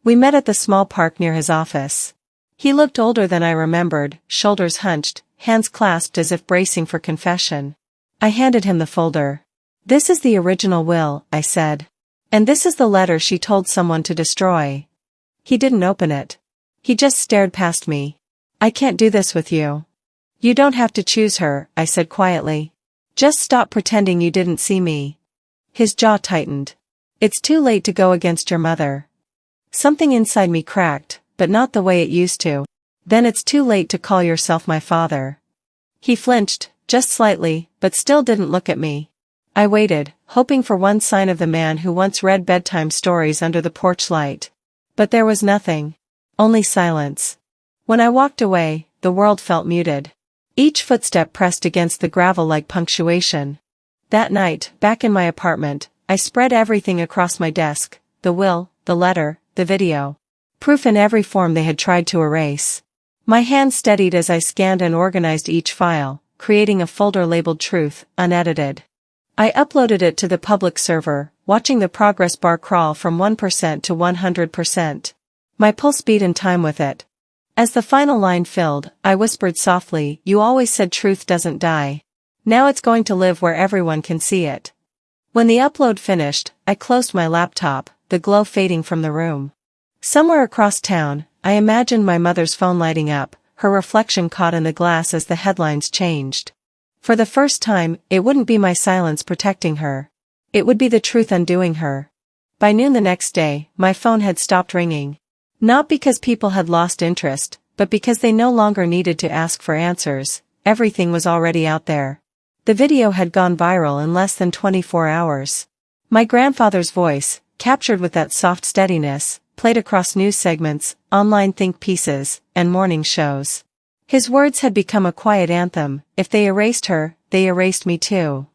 We met at the small park near his office. He looked older than I remembered, shoulders hunched, hands clasped as if bracing for confession. I handed him the folder. "This is the original will," I said. "And this is the letter she told someone to destroy." He didn't open it. He just stared past me. "I can't do this with you." "You don't have to choose her," I said quietly. "Just stop pretending you didn't see me." His jaw tightened. "It's too late to go against your mother." Something inside me cracked, but not the way it used to. "Then it's too late to call yourself my father." He flinched, just slightly, but still didn't look at me. I waited, hoping for one sign of the man who once read bedtime stories under the porch light. But there was nothing. Only silence. When I walked away, the world felt muted. Each footstep pressed against the gravel like punctuation. That night, back in my apartment, I spread everything across my desk, the will, the letter, the video. Proof in every form they had tried to erase. My hand steadied as I scanned and organized each file, creating a folder labeled Truth, unedited. I uploaded it to the public server, watching the progress bar crawl from 1% to 100%. My pulse beat in time with it. As the final line filled, I whispered softly, "You always said truth doesn't die. Now it's going to live where everyone can see it." When the upload finished, I closed my laptop, the glow fading from the room. Somewhere across town, I imagined my mother's phone lighting up, her reflection caught in the glass as the headlines changed. For the first time, it wouldn't be my silence protecting her. It would be the truth undoing her. By noon the next day, my phone had stopped ringing. Not because people had lost interest, but because they no longer needed to ask for answers. Everything was already out there. The video had gone viral in less than 24 hours. My grandfather's voice, captured with that soft steadiness, played across news segments, online think pieces, and morning shows. His words had become a quiet anthem. If they erased her, they erased me too.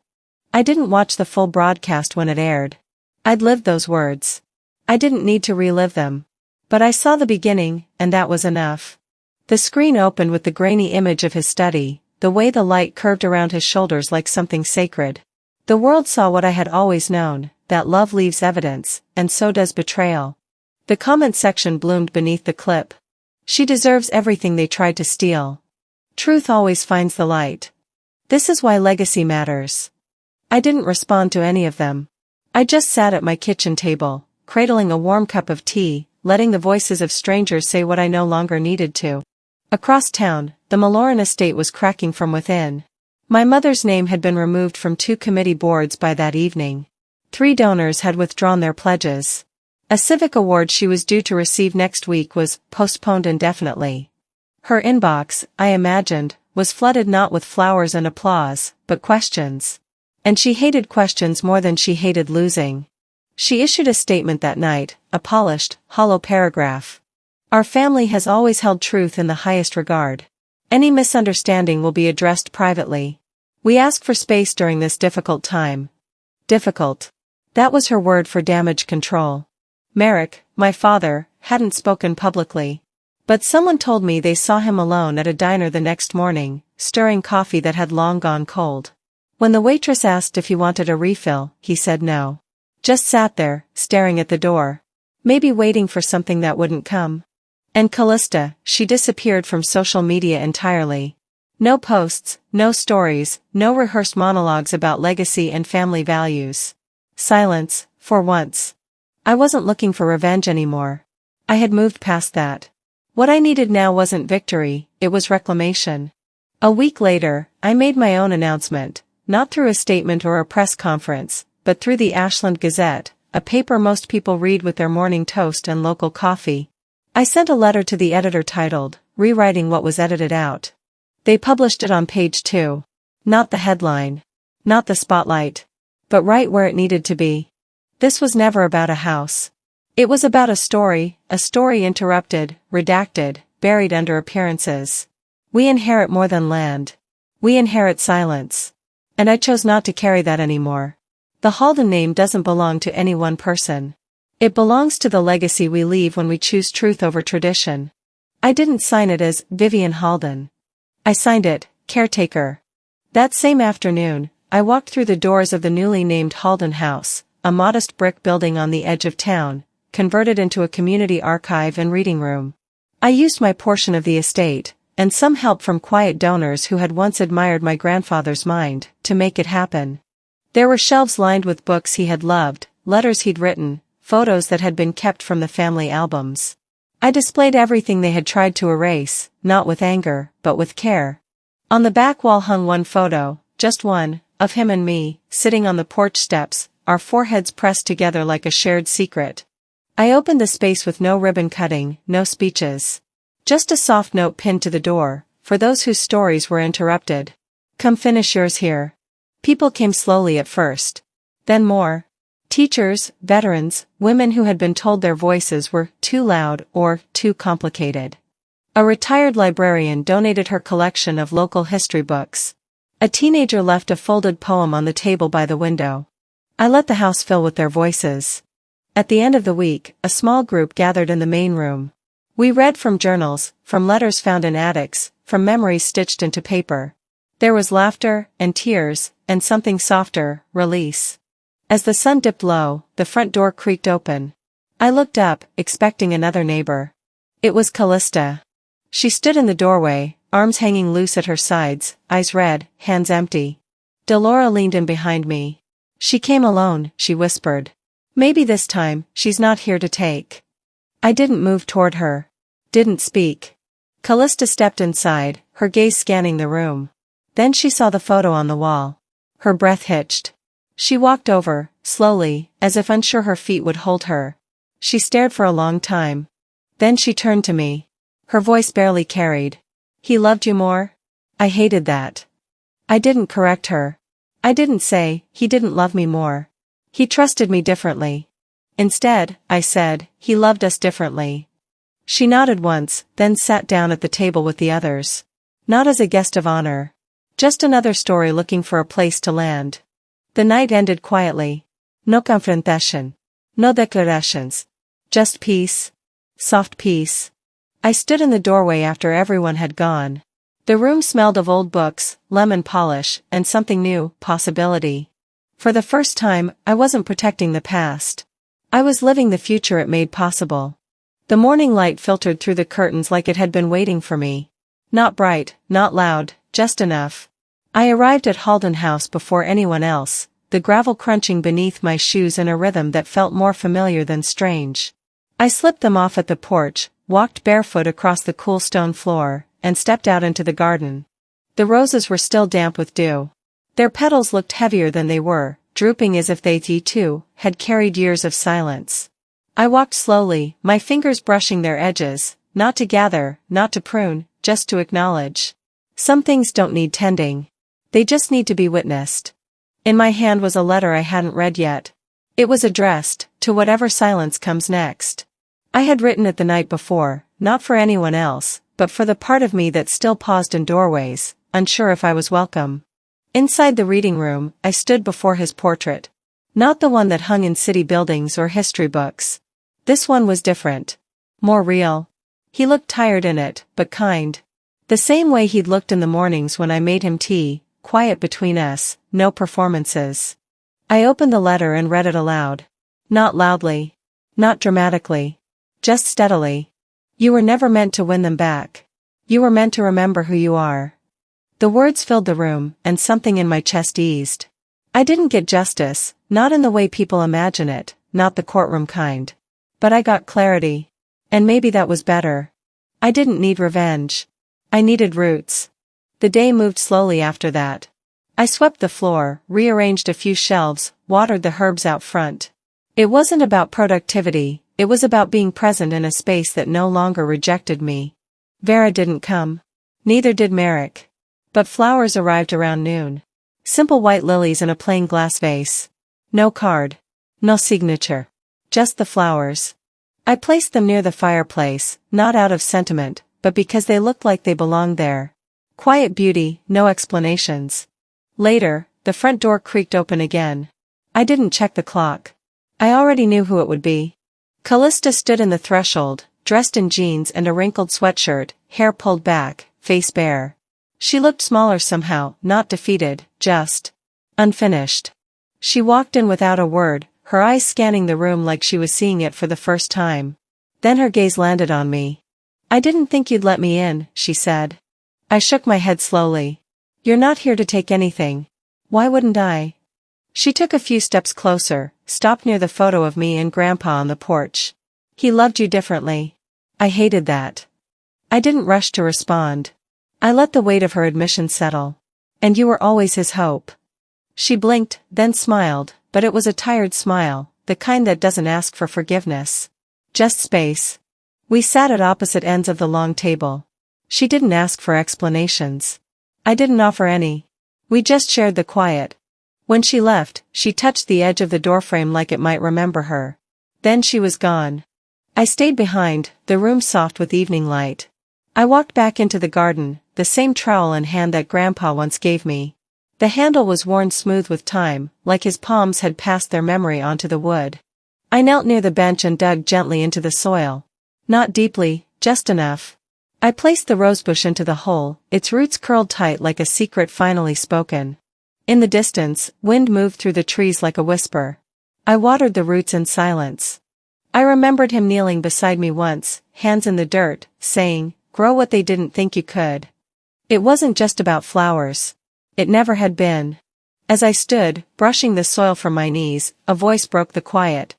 I didn't watch the full broadcast when it aired. I'd lived those words. I didn't need to relive them. But I saw the beginning, and that was enough. The screen opened with the grainy image of his study, the way the light curved around his shoulders like something sacred. The world saw what I had always known, that love leaves evidence, and so does betrayal. The comment section bloomed beneath the clip. She deserves everything they tried to steal. Truth always finds the light. This is why legacy matters. I didn't respond to any of them. I just sat at my kitchen table, cradling a warm cup of tea, letting the voices of strangers say what I no longer needed to. Across town, the Maloran estate was cracking from within. My mother's name had been removed from 2 committee boards by that evening. 3 donors had withdrawn their pledges. A civic award she was due to receive next week was postponed indefinitely. Her inbox, I imagined, was flooded not with flowers and applause, but questions. And she hated questions more than she hated losing. She issued a statement that night, a polished, hollow paragraph. Our family has always held truth in the highest regard. Any misunderstanding will be addressed privately. We ask for space during this difficult time. Difficult. That was her word for damage control. Merrick, my father, hadn't spoken publicly. But someone told me they saw him alone at a diner the next morning, stirring coffee that had long gone cold. When the waitress asked if he wanted a refill, he said no. Just sat there, staring at the door. Maybe waiting for something that wouldn't come. And Callista, she disappeared from social media entirely. No posts, no stories, no rehearsed monologues about legacy and family values. Silence, for once. I wasn't looking for revenge anymore. I had moved past that. What I needed now wasn't victory, it was reclamation. A week later, I made my own announcement, not through a statement or a press conference, but through the Ashland Gazette, a paper most people read with their morning toast and local coffee. I sent a letter to the editor titled, Rewriting What Was Edited Out. They published it on page 2. Not the headline. Not the spotlight. But right where it needed to be. This was never about a house. It was about a story interrupted, redacted, buried under appearances. We inherit more than land. We inherit silence. And I chose not to carry that anymore. The Halden name doesn't belong to any one person. It belongs to the legacy we leave when we choose truth over tradition. I didn't sign it as Vivian Halden. I signed it, caretaker. That same afternoon, I walked through the doors of the newly named Halden House, a modest brick building on the edge of town, converted into a community archive and reading room. I used my portion of the estate, and some help from quiet donors who had once admired my grandfather's mind, to make it happen. There were shelves lined with books he had loved, letters he'd written, photos that had been kept from the family albums. I displayed everything they had tried to erase, not with anger, but with care. On the back wall hung one photo, just one, of him and me, sitting on the porch steps, our foreheads pressed together like a shared secret. I opened the space with no ribbon cutting, no speeches. Just a soft note pinned to the door, for those whose stories were interrupted. Come finish yours here. People came slowly at first. Then more. Teachers, veterans, women who had been told their voices were too loud or too complicated. A retired librarian donated her collection of local history books. A teenager left a folded poem on the table by the window. I let the house fill with their voices. At the end of the week, a small group gathered in the main room. We read from journals, from letters found in attics, from memories stitched into paper. There was laughter, and tears, and something softer, release. As the sun dipped low, the front door creaked open. I looked up, expecting another neighbor. It was Callista. She stood in the doorway, arms hanging loose at her sides, eyes red, hands empty. Delora leaned in behind me. She came alone, she whispered. Maybe this time, she's not here to take. I didn't move toward her. Didn't speak. Callista stepped inside, her gaze scanning the room. Then she saw the photo on the wall. Her breath hitched. She walked over, slowly, as if unsure her feet would hold her. She stared for a long time. Then she turned to me. Her voice barely carried. "He loved you more?" I hated that. I didn't correct her. I didn't say, "He didn't love me more. He trusted me differently." Instead, I said, "He loved us differently." She nodded once, then sat down at the table with the others. Not as a guest of honor. Just another story looking for a place to land. The night ended quietly. No confrontation. No declarations. Just peace. Soft peace. I stood in the doorway after everyone had gone. The room smelled of old books, lemon polish, and something new, possibility. For the first time, I wasn't protecting the past. I was living the future it made possible. The morning light filtered through the curtains like it had been waiting for me. Not bright, not loud, just enough. I arrived at Halden House before anyone else, the gravel crunching beneath my shoes in a rhythm that felt more familiar than strange. I slipped them off at the porch, walked barefoot across the cool stone floor, and stepped out into the garden. The roses were still damp with dew. Their petals looked heavier than they were, drooping as if they, too, had carried years of silence. I walked slowly, my fingers brushing their edges, not to gather, not to prune, just to acknowledge. Some things don't need tending. They just need to be witnessed. In my hand was a letter I hadn't read yet. It was addressed, to whatever silence comes next. I had written it the night before, not for anyone else, but for the part of me that still paused in doorways, unsure if I was welcome. Inside the reading room, I stood before his portrait. Not the one that hung in city buildings or history books. This one was different. More real. He looked tired in it, but kind. The same way he'd looked in the mornings when I made him tea, quiet between us, no performances. I opened the letter and read it aloud. Not loudly. Not dramatically. Just steadily. "You were never meant to win them back. You were meant to remember who you are." The words filled the room, and something in my chest eased. I didn't get justice, not in the way people imagine it, not the courtroom kind. But I got clarity. And maybe that was better. I didn't need revenge. I needed roots. The day moved slowly after that. I swept the floor, rearranged a few shelves, watered the herbs out front. It wasn't about productivity, it was about being present in a space that no longer rejected me. Vera didn't come. Neither did Merrick. But flowers arrived around noon. Simple white lilies in a plain glass vase. No card. No signature. Just the flowers. I placed them near the fireplace, not out of sentiment, but because they looked like they belonged there. Quiet beauty, no explanations. Later, the front door creaked open again. I didn't check the clock. I already knew who it would be. Callista stood in the threshold, dressed in jeans and a wrinkled sweatshirt, hair pulled back, face bare. She looked smaller somehow, not defeated, just unfinished. She walked in without a word, her eyes scanning the room like she was seeing it for the first time. Then her gaze landed on me. "I didn't think you'd let me in," she said. I shook my head slowly. "You're not here to take anything. Why wouldn't I?" She took a few steps closer, stopped near the photo of me and Grandpa on the porch. "He loved you differently." I hated that. I didn't rush to respond. I let the weight of her admission settle. "And you were always his hope." She blinked, then smiled, but it was a tired smile, the kind that doesn't ask for forgiveness. Just space. We sat at opposite ends of the long table. She didn't ask for explanations. I didn't offer any. We just shared the quiet. When she left, she touched the edge of the doorframe like it might remember her. Then she was gone. I stayed behind, the room soft with evening light. I walked back into the garden, the same trowel in hand that Grandpa once gave me. The handle was worn smooth with time, like his palms had passed their memory onto the wood. I knelt near the bench and dug gently into the soil. Not deeply, just enough. I placed the rosebush into the hole, its roots curled tight like a secret finally spoken. In the distance, wind moved through the trees like a whisper. I watered the roots in silence. I remembered him kneeling beside me once, hands in the dirt, saying, "Grow what they didn't think you could." It wasn't just about flowers. It never had been. As I stood, brushing the soil from my knees, a voice broke the quiet.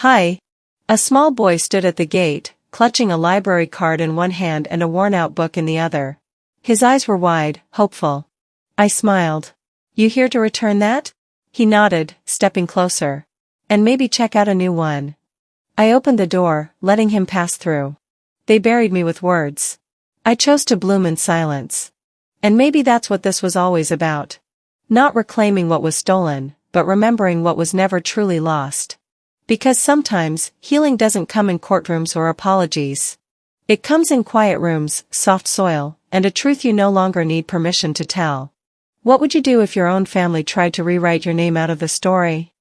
"Hi." A small boy stood at the gate, clutching a library card in one hand and a worn-out book in the other. His eyes were wide, hopeful. I smiled. "You here to return that?" He nodded, stepping closer. And maybe check out a new one. I opened the door, letting him pass through. They buried me with words. I chose to bloom in silence. And maybe that's what this was always about. Not reclaiming what was stolen, but remembering what was never truly lost. Because sometimes, healing doesn't come in courtrooms or apologies. It comes in quiet rooms, soft soil, and a truth you no longer need permission to tell. What would you do if your own family tried to rewrite your name out of the story?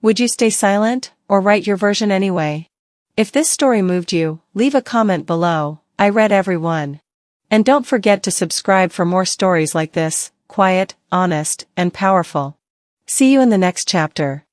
Would you stay silent, or write your version anyway? If this story moved you, leave a comment below. I read every one. And don't forget to subscribe for more stories like this, quiet, honest, and powerful. See you in the next chapter.